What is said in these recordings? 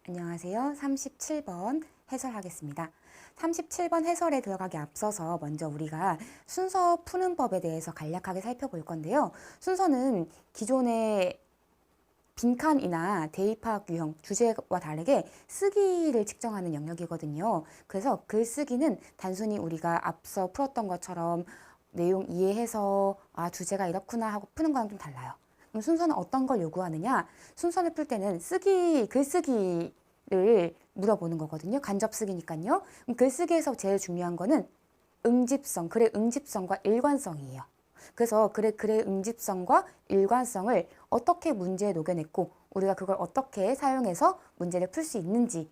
안녕하세요. 37번 해설하겠습니다. 37번 해설에 들어가기 앞서서 먼저 우리가 순서 푸는 법에 대해서 간략하게 살펴볼 건데요. 순서는 기존의 빈칸이나 대입학 유형 주제와 다르게 쓰기를 측정하는 영역이거든요. 그래서 글쓰기는 단순히 우리가 앞서 풀었던 것처럼 내용 이해해서 주제가 이렇구나 하고 푸는 거랑 좀 달라요. 그럼 순서는 어떤 걸 요구하느냐? 순서를 풀 때는 글쓰기를 물어보는 거거든요. 간접 쓰기니까요. 글쓰기에서 제일 중요한 거는 응집성, 글의 응집성과 일관성이에요. 그래서 글의 응집성과 일관성을 어떻게 문제에 녹여냈고 우리가 그걸 어떻게 사용해서 문제를 풀 수 있는지를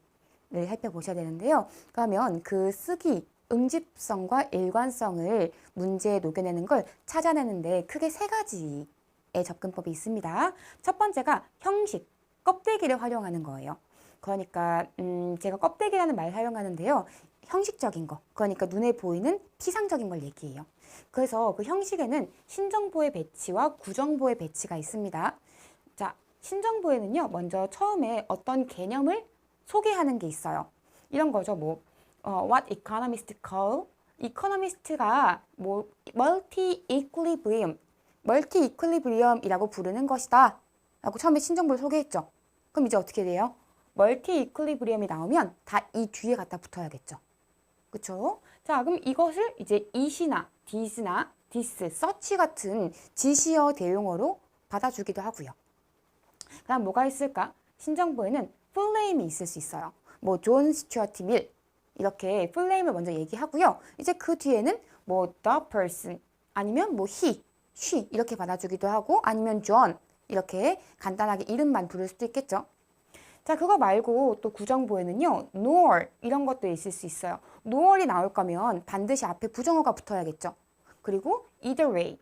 살펴보셔야 되는데요. 그러면 그 쓰기, 응집성과 일관성을 문제에 녹여내는 걸 찾아내는데 크게 세 가지의 접근법이 있습니다. 첫 번째가 형식, 껍데기를 활용하는 거예요. 그러니까 제가 껍데기라는 말을 사용하는데요. 형식적인 거, 그러니까 눈에 보이는 피상적인 걸 얘기해요. 그래서 그 형식에는 신정보의 배치와 구정보의 배치가 있습니다. 자, 신정보에는요, 먼저 처음에 어떤 개념을 소개하는 게 있어요. 이런 거죠. What economists call, economist가 멀티 이퀄리브리엄이라고 부르는 것이다. 라고 처음에 신정보를 소개했죠. 그럼 이제 어떻게 돼요? 멀티 이퀄리브리엄이 나오면 다 이 뒤에 갖다 붙어야겠죠. 그쵸? 자, 그럼 이것을 이제 it이나 this나 this, such 같은 지시어 대용어로 받아주기도 하고요. 그다음 뭐가 있을까? 신정보에는 풀네임이 있을 수 있어요. 존 스튜어트 밀 이렇게 풀네임을 먼저 얘기하고요. 이제 그 뒤에는 the person 아니면 he, she 이렇게 받아주기도 하고 아니면 John 이렇게 간단하게 이름만 부를 수도 있겠죠. 자, 그거 말고 또 구정보에는요, nor 이런 것도 있을 수 있어요. nor이 나올 거면 반드시 앞에 부정어가 붙어야겠죠. 그리고 either way,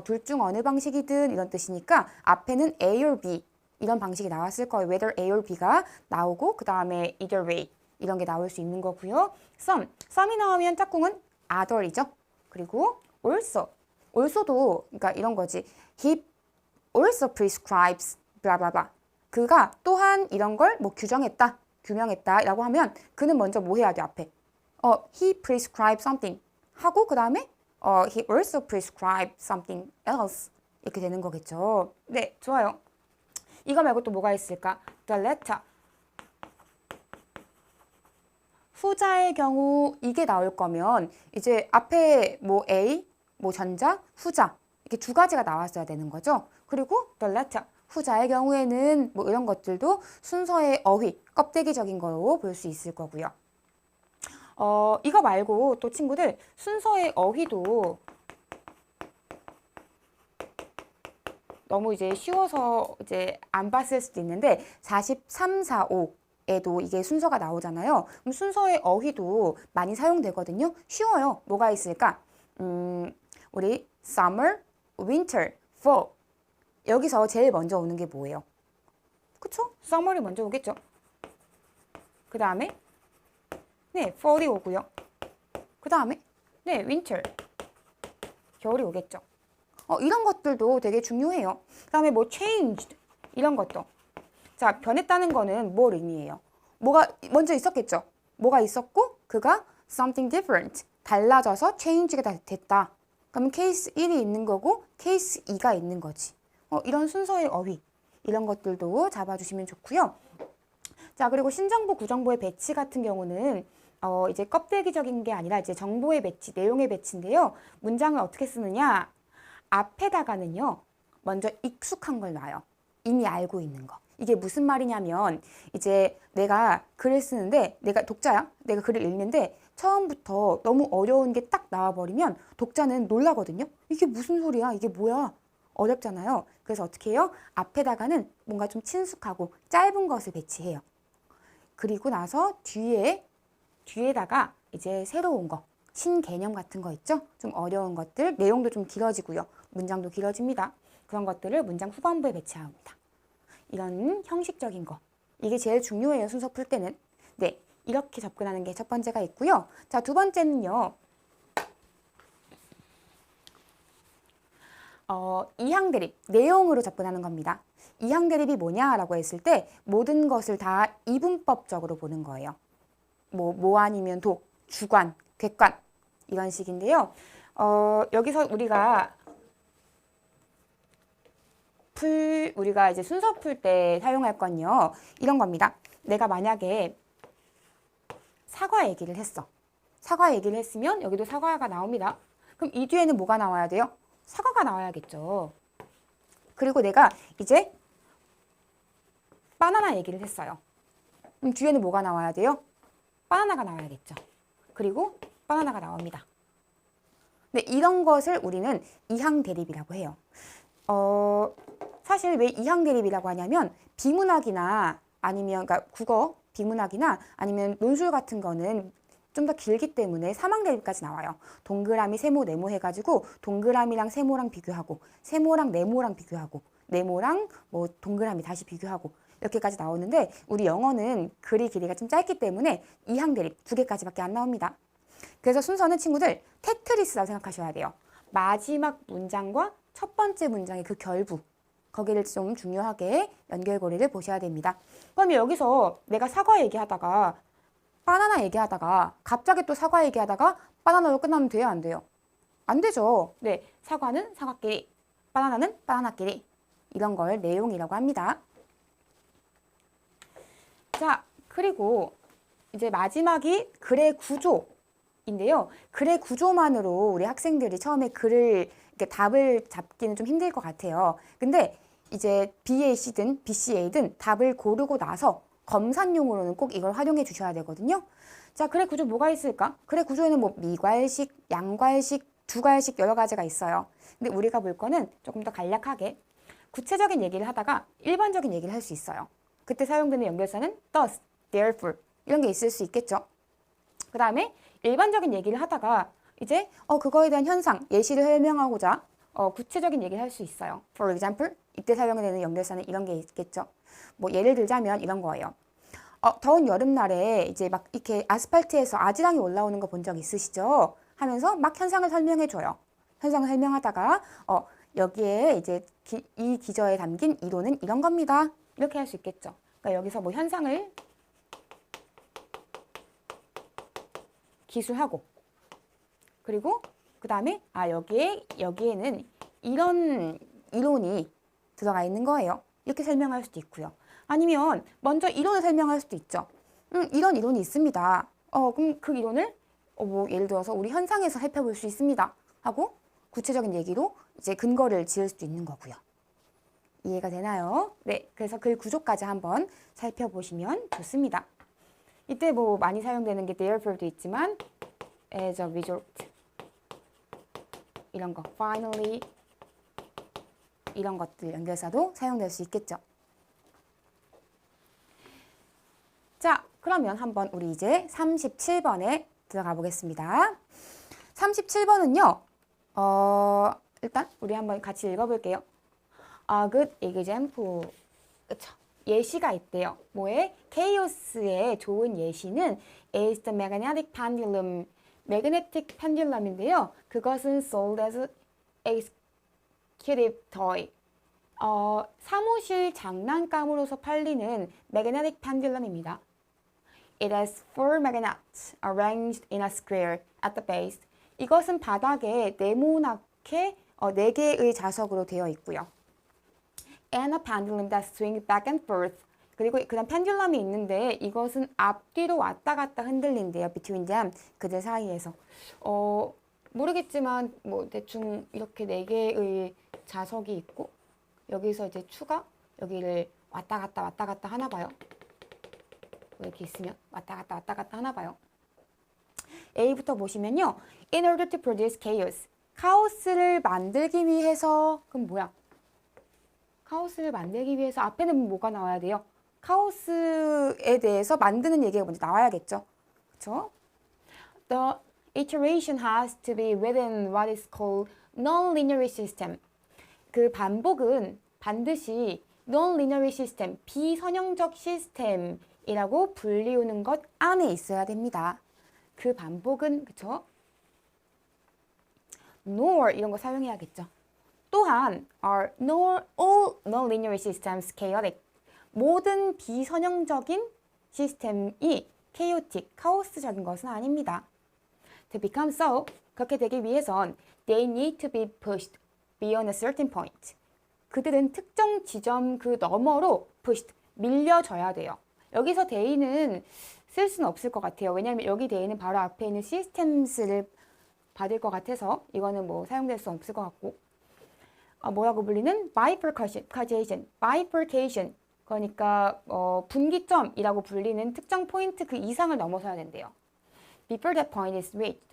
둘 중 어느 방식이든 이런 뜻이니까 앞에는 A or B 이런 방식이 나왔을 거예요. whether A or B가 나오고 그 다음에 either way 이런 게 나올 수 있는 거고요. some이 나오면 짝꿍은 other이죠. 그리고 also도 그러니까 이런 거지. He also prescribes blah blah blah. 그가 또한 이런 걸 규명했다 라고 하면 그는 먼저 뭐 해야 돼 앞에? He prescribed something 하고 그 다음에 he also prescribed something else 이렇게 되는 거겠죠. 네, 좋아요. 이거 말고 또 뭐가 있을까? The latter. 후자의 경우 이게 나올 거면 이제 앞에 A, 전자, 후자 이렇게 두 가지가 나왔어야 되는 거죠. 그리고 the latter. 후자의 경우에는 이런 것들도 순서의 어휘, 껍데기적인 거로 볼 수 있을 거고요. 이거 말고 또 친구들 순서의 어휘도 너무 이제 쉬워서 이제 안 봤을 수도 있는데 43, 45에도 이게 순서가 나오잖아요. 그럼 순서의 어휘도 많이 사용되거든요. 쉬워요. 뭐가 있을까? 우리 summer, winter, fall 여기서 제일 먼저 오는 게 뭐예요? 그쵸? summer이 먼저 오겠죠. 그 다음에 fall이 오고요. 그 다음에 winter, 겨울이 오겠죠. 이런 것들도 되게 중요해요. 그 다음에 changed 이런 것도. 자, 변했다는 거는 뭘 의미해요? 뭐가 먼저 있었겠죠. 뭐가 있었고 그가 something different 달라져서 change가 됐다. 그러면 케이스 1이 있는 거고 케이스 2가 있는 거지. 이런 순서의 어휘 이런 것들도 잡아주시면 좋고요. 자, 그리고 신정보, 구정보의 배치 같은 경우는 이제 껍데기적인 게 아니라 이제 정보의 배치, 내용의 배치인데요. 문장을 어떻게 쓰느냐? 앞에다가는요, 먼저 익숙한 걸 놔요. 이미 알고 있는 거. 이게 무슨 말이냐면 이제 내가 글을 쓰는데 내가 독자야. 내가 글을 읽는데 처음부터 너무 어려운 게 딱 나와버리면 독자는 놀라거든요. 이게 무슨 소리야? 이게 뭐야? 어렵잖아요. 그래서 어떻게 해요? 앞에다가는 뭔가 좀 친숙하고 짧은 것을 배치해요. 그리고 나서 뒤에다가 이제 새로운 거, 신개념 같은 거 있죠? 좀 어려운 것들, 내용도 좀 길어지고요. 문장도 길어집니다. 그런 것들을 문장 후반부에 배치합니다. 이런 형식적인 거. 이게 제일 중요해요. 순서 풀 때는. 네, 이렇게 접근하는 게 첫 번째가 있고요. 자, 두 번째는요. 이항 대립, 내용으로 접근하는 겁니다. 이항 대립이 뭐냐라고 했을 때 모든 것을 다 이분법적으로 보는 거예요. 뭐 아니면 도, 주관, 객관 이런 식인데요. 여기서 우리가 이제 순서 풀 때 사용할 건요. 이런 겁니다. 내가 만약에 사과 얘기를 했어. 사과 얘기를 했으면 여기도 사과가 나옵니다. 그럼 이 뒤에는 뭐가 나와야 돼요? 사과가 나와야겠죠. 그리고 내가 이제 바나나 얘기를 했어요. 그럼 뒤에는 뭐가 나와야 돼요? 바나나가 나와야겠죠. 그리고 바나나가 나옵니다. 근데 이런 것을 우리는 이항 대립이라고 해요. 사실 왜 이항 대립이라고 하냐면 비문학이나 아니면 그러니까 국어 비문학이나 아니면 논술 같은 거는 좀 더 길기 때문에 사망 대립까지 나와요. 동그라미, 세모, 네모 해가지고 동그라미랑 세모랑 비교하고 세모랑 네모랑 비교하고 네모랑 뭐 동그라미 다시 비교하고 이렇게까지 나오는데 우리 영어는 글이 길이가 좀 짧기 때문에 이항 대립 2개까지밖에 안 나옵니다. 그래서 순서는 친구들 테트리스라고 생각하셔야 돼요. 마지막 문장과 첫 번째 문장의 그 결부 거기를 좀 중요하게 연결고리를 보셔야 됩니다. 그러면 여기서 내가 사과 얘기하다가 바나나 얘기하다가 갑자기 또 사과 얘기하다가 바나나로 끝나면 돼요? 안 돼요? 안 되죠. 네, 사과는 사과끼리, 바나나는 바나나끼리 이런 걸 내용이라고 합니다. 자, 그리고 이제 마지막이 글의 구조인데요. 글의 구조만으로 우리 학생들이 처음에 글을 이렇게 답을 잡기는 좀 힘들 것 같아요. 근데 이제 BAC든 BCA든 답을 고르고 나서 검산용으로는 꼭 이걸 활용해 주셔야 되거든요. 자, 글의 구조 뭐가 있을까? 글의 구조에는 뭐 미괄식, 양괄식, 두괄식 여러 가지가 있어요. 근데 우리가 볼 거는 조금 더 간략하게 구체적인 얘기를 하다가 일반적인 얘기를 할 수 있어요. 그때 사용되는 연결사는 thus, therefore 이런 게 있을 수 있겠죠. 그 다음에 일반적인 얘기를 하다가 이제 그거에 대한 현상, 예시를 설명하고자 구체적인 얘기를 할 수 있어요. For example, 이때 사용되는 연결사는 이런 게 있겠죠. 뭐 예를 들자면 이런 거예요. 더운 여름날에 이제 막 이렇게 아스팔트에서 아지랑이 올라오는 거 본 적 있으시죠? 하면서 막 현상을 설명해 줘요. 현상을 설명하다가 여기에 이제 이 기저에 담긴 이론은 이런 겁니다. 이렇게 할 수 있겠죠. 그러니까 여기서 뭐 현상을 기술하고 그리고 그 다음에 여기에는 이런 이론이 들어가 있는 거예요. 이렇게 설명할 수도 있고요. 아니면 먼저 이론을 설명할 수도 있죠. 이런 이론이 있습니다. 그럼 그 이론을 뭐 예를 들어서 우리 현상에서 살펴볼 수 있습니다. 하고 구체적인 얘기로 이제 근거를 지을 수도 있는 거고요. 이해가 되나요? 네, 그래서 글 구조까지 한번 살펴보시면 좋습니다. 이때 뭐 많이 사용되는 게 therefore도 있지만 as a result 이런 거, finally 이런 것들 연결사도 사용될 수 있겠죠. 자, 그러면 한번 우리 이제 37번에 들어가 보겠습니다. 37번은요. 일단 우리 한번 같이 읽어볼게요. A good example. 그쵸? 예시가 있대요. 뭐에? chaos의 좋은 예시는 is the magnetic pendulum. magnetic pendulum인데요. 그것은 sold as executive toy. 사무실 장난감으로서 팔리는 magnetic pendulum입니다. It has 4 magnets arranged in a square at the base. 이것은 바닥에 네모나게 4개의 자석으로 되어 있고요. And a pendulum that swings back and forth. 그리고 그다음 펜듈럼이 있는데 이것은 앞뒤로 왔다 갔다 흔들린대요. Between them. 그들 사이에서. 모르겠지만 뭐 대충 이렇게 4개의 자석이 있고 여기서 이제 추가 여기를 왔다 갔다 하나 봐요. 이렇게 있으면 왔다 갔다 하나 봐요. A부터 보시면요. In order to produce chaos. 카오스를 만들기 위해서 그럼 뭐야? 카오스를 만들기 위해서 앞에는 뭐가 나와야 돼요? 카오스에 대해서 만드는 얘기가 먼저 나와야겠죠. 그렇죠? The iteration has to be within what is called non-linear system. 그 반복은 반드시 non-linear system, 비선형적 시스템이라고 불리우는 것 안에 있어야 됩니다. 그 반복은 그쵸? nor 이런 거 사용해야겠죠. 또한 are all nonlinear systems chaotic. 모든 비선형적인 시스템이 chaotic, 카오스적인 것은 아닙니다. To become so, 그렇게 되기 위해선 they need to be pushed beyond a certain point. 그들은 특정 지점 그 너머로 pushed, 밀려져야 돼요. 여기서 they는 쓸 수는 없을 것 같아요. 왜냐하면 여기 they는 바로 앞에 있는 systems를 받을 것 같아서 이거는 뭐 사용될 수 없을 것 같고 뭐라고 불리는 bifurcation, 그러니까 분기점이라고 불리는 특정 포인트 그 이상을 넘어서야 된대요. Before that point is reached,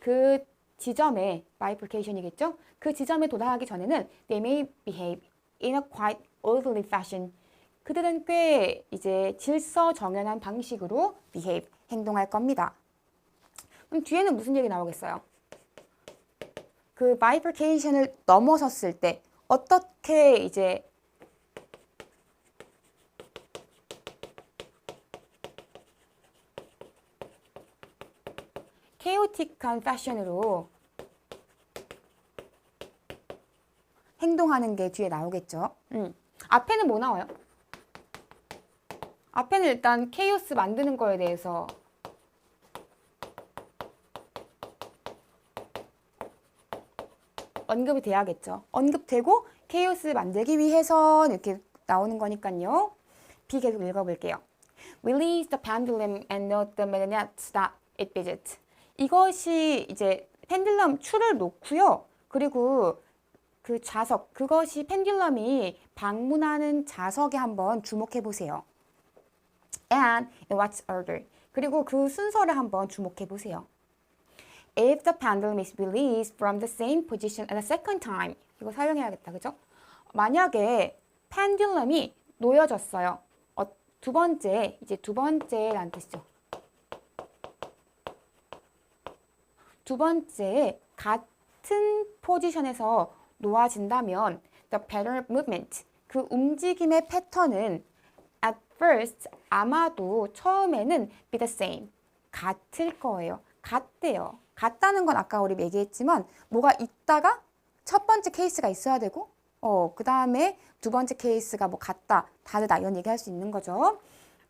그 지점에 bifurcation이겠죠? 그 지점에 도달하기 전에는 they may behave in a quite orderly fashion. 그들은 꽤 이제 질서정연한 방식으로 behave, 행동할 겁니다. 그럼 뒤에는 무슨 얘기 나오겠어요? 그 bifurcation을 넘어섰을 때 어떻게 이제 chaotic한 패션으로 행동하는 게 뒤에 나오겠죠. 앞에는 뭐 나와요? 앞에는 일단 케이오스 만드는 거에 대해서 언급이 돼야겠죠. 언급되고 케이오스 만들기 위해서 이렇게 나오는 거니까요. B 계속 읽어볼게요. Release the pendulum and note the marionettes that it visits. 이것이 이제 펜듈럼 추를 놓고요. 그리고 그 자석, 그것이 펜듈럼이 방문하는 자석에 한번 주목해 보세요. And in what order. 그리고 그 순서를 한번 주목해 보세요. If the pendulum is released from the same position at a second time. 이거 사용해야겠다, 그죠? 만약에 펜듈럼이 놓여졌어요. 두 번째, 이제 두 번째라는 뜻이죠. 두 번째, 같은 포지션에서 놓아진다면 the pattern of movement, 그 움직임의 패턴은 at first, 아마도 처음에는 be the same, 같을 거예요. 같대요. 같다는 건 아까 우리 얘기했지만 뭐가 있다가 첫 번째 케이스가 있어야 되고 그 다음에 두 번째 케이스가 뭐 같다, 다르다 이런 얘기할 수 있는 거죠.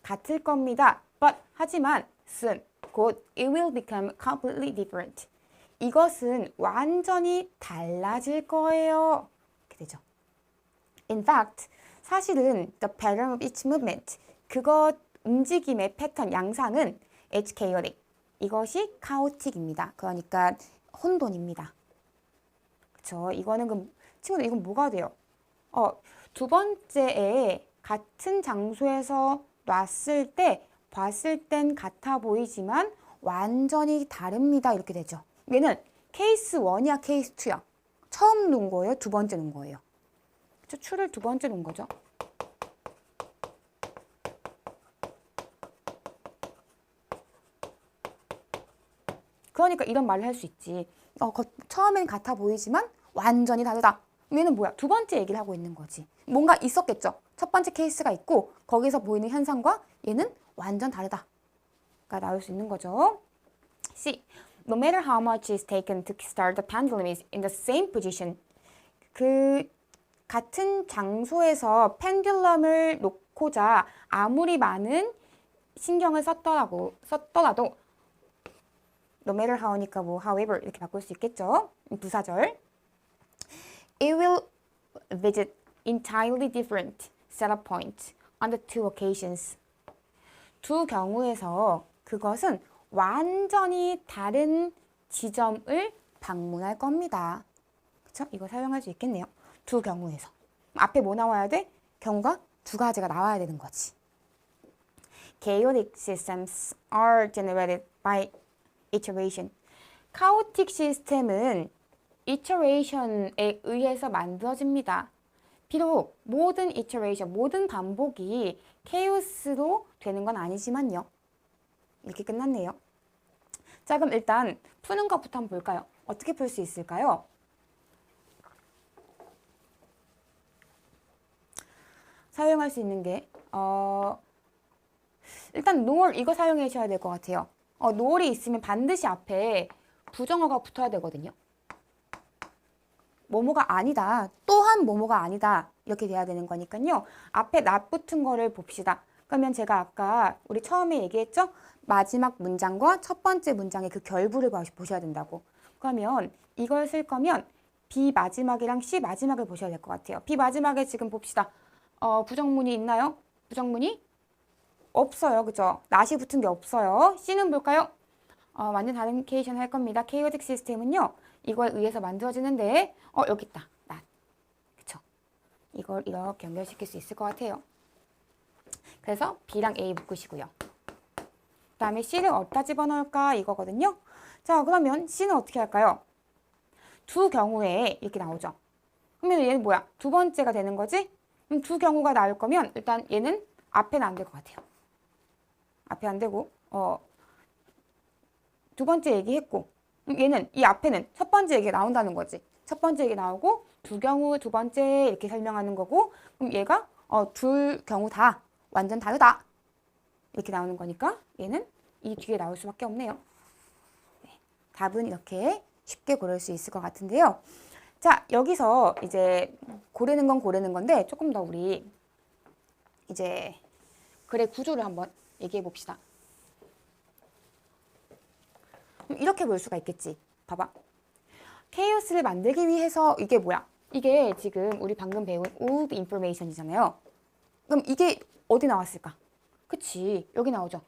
같을 겁니다. But 하지만 soon, 곧 it will become completely different. 이것은 완전히 달라질 거예요. 이렇게 되죠. In fact, 사실은 the pattern of each movement, 그것 움직임의 패턴, 양상은 it's chaotic. 이것이 chaotic입니다. 그러니까 혼돈입니다. 그렇죠? 이거는 그 친구들 이건 뭐가 돼요? 두 번째에 같은 장소에서 놨을 때 봤을 땐 같아 보이지만 완전히 다릅니다. 이렇게 되죠. 얘는 케이스 1이야, 케이스 2야. 처음 놓은 거예요, 두 번째 놓은 거예요. 그렇죠? 추를 두 번째 놓은 거죠. 그러니까 이런 말을 할 수 있지. 처음엔 같아 보이지만 완전히 다르다. 얘는 뭐야? 두 번째 얘기를 하고 있는 거지. 뭔가 있었겠죠. 첫 번째 케이스가 있고 거기서 보이는 현상과 얘는 완전 다르다가 나올 수 있는 거죠. C. No matter how much is taken to start the pendulum is in the same position. 그 같은 장소에서 펜듈럼을 놓고자 아무리 많은 신경을 썼더라도 no matter how니까 뭐 however 이렇게 바꿀 수 있겠죠. 부사절. It will visit entirely different setup points on the two occasions. 두 경우에서 그것은 완전히 다른 지점을 방문할 겁니다. 그쵸? 이거 사용할 수 있겠네요. 두 경우에서. 앞에 뭐 나와야 돼? 경우가 두 가지가 나와야 되는 거지. Chaotic systems are generated by iteration. chaotic 시스템은 iteration에 의해서 만들어집니다. 비록 모든 iteration, 모든 반복이 chaos로 되는 건 아니지만요. 이렇게 끝났네요. 자, 그럼 일단 푸는 것부터 한번 볼까요? 어떻게 풀 수 있을까요? 사용할 수 있는 게 일단 nor 이거 사용하셔야 될 것 같아요. nor이 있으면 반드시 앞에 부정어가 붙어야 되거든요. 뭐뭐가 아니다. 또한 뭐뭐가 아니다. 이렇게 돼야 되는 거니까요. 앞에 not 붙은 거를 봅시다. 그러면 제가 아까 우리 처음에 얘기했죠? 마지막 문장과 첫 번째 문장의 그 결부를 보셔야 된다고. 그러면 이걸 쓸 거면 B 마지막이랑 C 마지막을 보셔야 될 것 같아요. B 마지막에 지금 봅시다. 부정문이 있나요? 부정문이 없어요. 그죠? not이 붙은 게 없어요. C는 볼까요? 완전 다른 케이션 할 겁니다. chaotic 시스템은요. 이거에 의해서 만들어지는데 여기 있다. not. 그쵸? 이걸 이렇게 연결시킬 수 있을 것 같아요. 그래서 B랑 A 묶으시고요. 그 다음에 C를 어디다 집어넣을까 이거거든요. 자, 그러면 C는 어떻게 할까요? 두 경우에 이렇게 나오죠. 그러면 얘는 뭐야? 두 번째가 되는 거지? 그럼 두 경우가 나올 거면 일단 얘는 앞에는 안 될 것 같아요. 앞에 안 되고 두 번째 얘기했고 얘는 이 앞에는 첫 번째 얘기가 나온다는 거지. 첫 번째 얘기 나오고 두 경우 두 번째 이렇게 설명하는 거고 그럼 얘가 둘 경우 다 완전 다르다. 이렇게 나오는 거니까 얘는 이 뒤에 나올 수밖에 없네요. 네, 답은 이렇게 쉽게 고를 수 있을 것 같은데요. 자, 여기서 이제 고르는 건 고르는 건데 조금 더 우리 이제 글의 구조를 한번 얘기해 봅시다. 이렇게 볼 수가 있겠지. 봐봐. 케이오스를 만들기 위해서 이게 뭐야? 이게 지금 우리 방금 배운 of information이잖아요. 그럼 이게 어디 나왔을까? 그치, 여기 나오죠.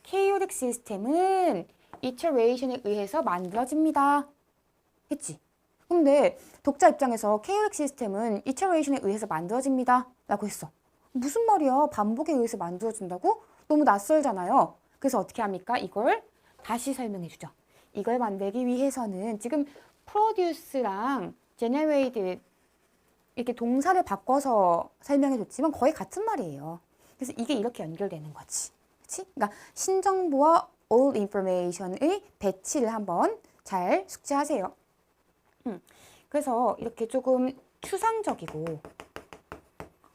chaotic 시스템은 iteration에 의해서 만들어집니다. 했지? 근데 독자 입장에서 chaotic 시스템은 iteration에 의해서 만들어집니다. 라고 했어. 무슨 말이야? 반복에 의해서 만들어진다고? 너무 낯설잖아요. 그래서 어떻게 합니까? 이걸 다시 설명해 주죠. 이걸 만들기 위해서는 지금 produce랑 generate 이렇게 동사를 바꿔서 설명해 줬지만 거의 같은 말이에요. 그래서 이게 이렇게 연결되는 거지. 그치? 그러니까 신정보와 all information의 배치를 한번 잘 숙지하세요. 그래서 이렇게 조금 추상적이고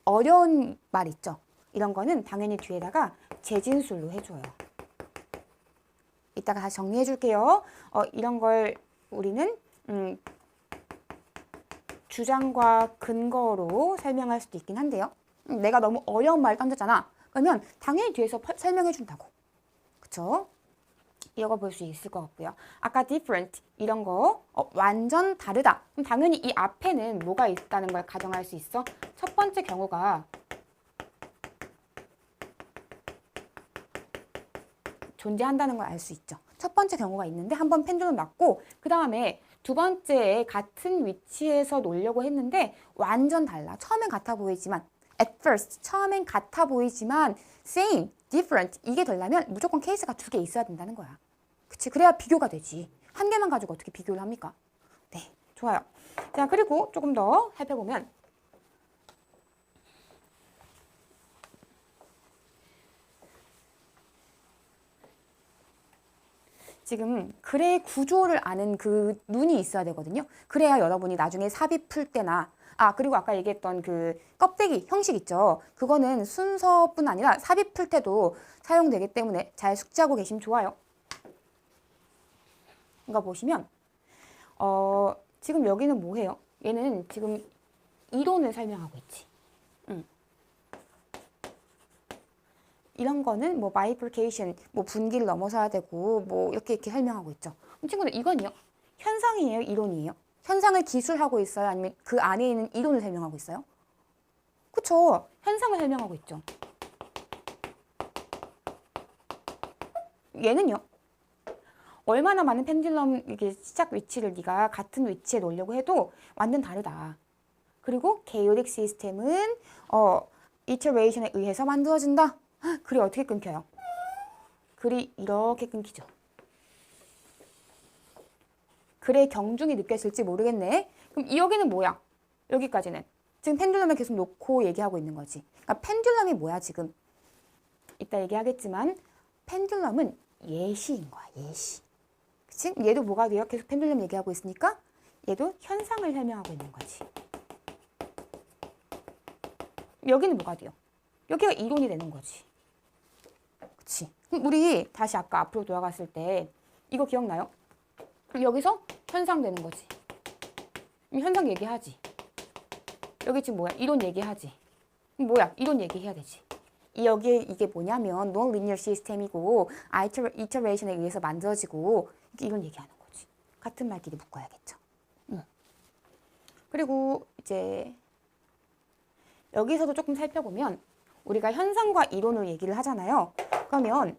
어려운 말 있죠. 이런 거는 당연히 뒤에다가 재진술로 해줘요. 이따가 다시 정리해 줄게요. 이런 걸 우리는 주장과 근거로 설명할 수도 있긴 한데요. 내가 너무 어려운 말 던졌잖아. 그러면 당연히 뒤에서 설명해 준다고. 그쵸? 이거 볼 수 있을 것 같고요. 아까 different 이런 거 완전 다르다. 그럼 당연히 이 앞에는 뭐가 있다는 걸 가정할 수 있어. 첫 번째 경우가 존재한다는 걸 알 수 있죠. 첫 번째 경우가 있는데 한번 펜듈럼 맞고 그 다음에 두 번째에 같은 위치에서 놓으려고 했는데 완전 달라. 처음엔 같아 보이지만 at first 처음엔 같아 보이지만 same, different 이게 되려면 무조건 케이스가 두 개 있어야 된다는 거야. 그치? 그래야 비교가 되지. 한 개만 가지고 어떻게 비교를 합니까? 네, 좋아요. 자, 그리고 조금 더 살펴보면 지금 글의 구조를 아는 그 눈이 있어야 되거든요. 그래야 여러분이 나중에 삽입 풀 때나 그리고 아까 얘기했던 그 껍데기 형식 있죠. 그거는 순서뿐 아니라 삽입 풀 때도 사용되기 때문에 잘 숙지하고 계시면 좋아요. 이거 보시면 지금 여기는 뭐예요? 얘는 지금 이론을 설명하고 있지. 이런 거는 뭐 bifurcation, 뭐 분기를 넘어서야 되고 뭐 이렇게 설명하고 있죠. 그럼 친구들 이건요? 현상이에요? 이론이에요? 현상을 기술하고 있어요? 아니면 그 안에 있는 이론을 설명하고 있어요? 그쵸? 현상을 설명하고 있죠. 얘는요? 얼마나 많은 펜듈럼 이게 시작 위치를 네가 같은 위치에 놓으려고 해도 완전 다르다. 그리고 chaotic 시스템은 iteration에 의해서 만들어진다. 글이 어떻게 끊겨요? 글이 이렇게 끊기죠. 글의 경중이 느껴질지 모르겠네. 그럼 여기는 뭐야? 여기까지는. 지금 펜듈럼을 계속 놓고 얘기하고 있는 거지. 그러니까 펜듈럼이 뭐야 지금? 이따 얘기하겠지만 펜듈럼은 예시인 거야. 예시. 그치? 얘도 뭐가 돼요? 계속 펜듈럼 얘기하고 있으니까 얘도 현상을 설명하고 있는 거지. 여기는 뭐가 돼요? 여기가 이론이 되는 거지. 그치? 그럼 우리 다시 아까 앞으로 돌아갔을 때 이거 기억나요? 여기서 현상 되는 거지. 현상 얘기하지. 여기 지금 뭐야? 이론 얘기하지. 뭐야? 이론 얘기해야 되지. 여기에 이게 뭐냐면 non-linear 시스템이고 이터레이션에 의해서 만들어지고 이런 얘기하는 거지. 같은 말끼리 묶어야겠죠. 그리고 이제 여기서도 조금 살펴보면 우리가 현상과 이론을 얘기를 하잖아요. 그러면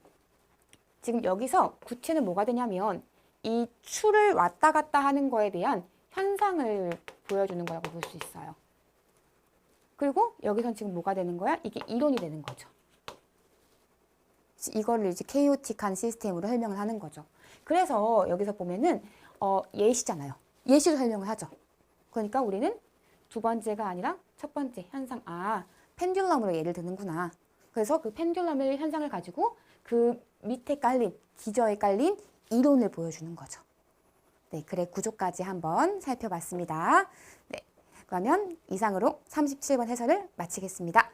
지금 여기서 구체는 뭐가 되냐면 이 추를 왔다 갔다 하는 거에 대한 현상을 보여주는 거라고 볼 수 있어요. 그리고 여기선 지금 뭐가 되는 거야? 이게 이론이 되는 거죠. 이거를 이제 케이오틱한 시스템으로 설명을 하는 거죠. 그래서 여기서 보면은 예시잖아요. 예시로 설명을 하죠. 그러니까 우리는 두 번째가 아니라 첫 번째 현상, 펜듈럼으로 예를 드는구나. 그래서 그 펜듈럼의 현상을 가지고 그 밑에 깔린, 기저에 깔린 이론을 보여주는 거죠. 네, 그래 구조까지 한번 살펴봤습니다. 네, 그러면 이상으로 37번 해설을 마치겠습니다.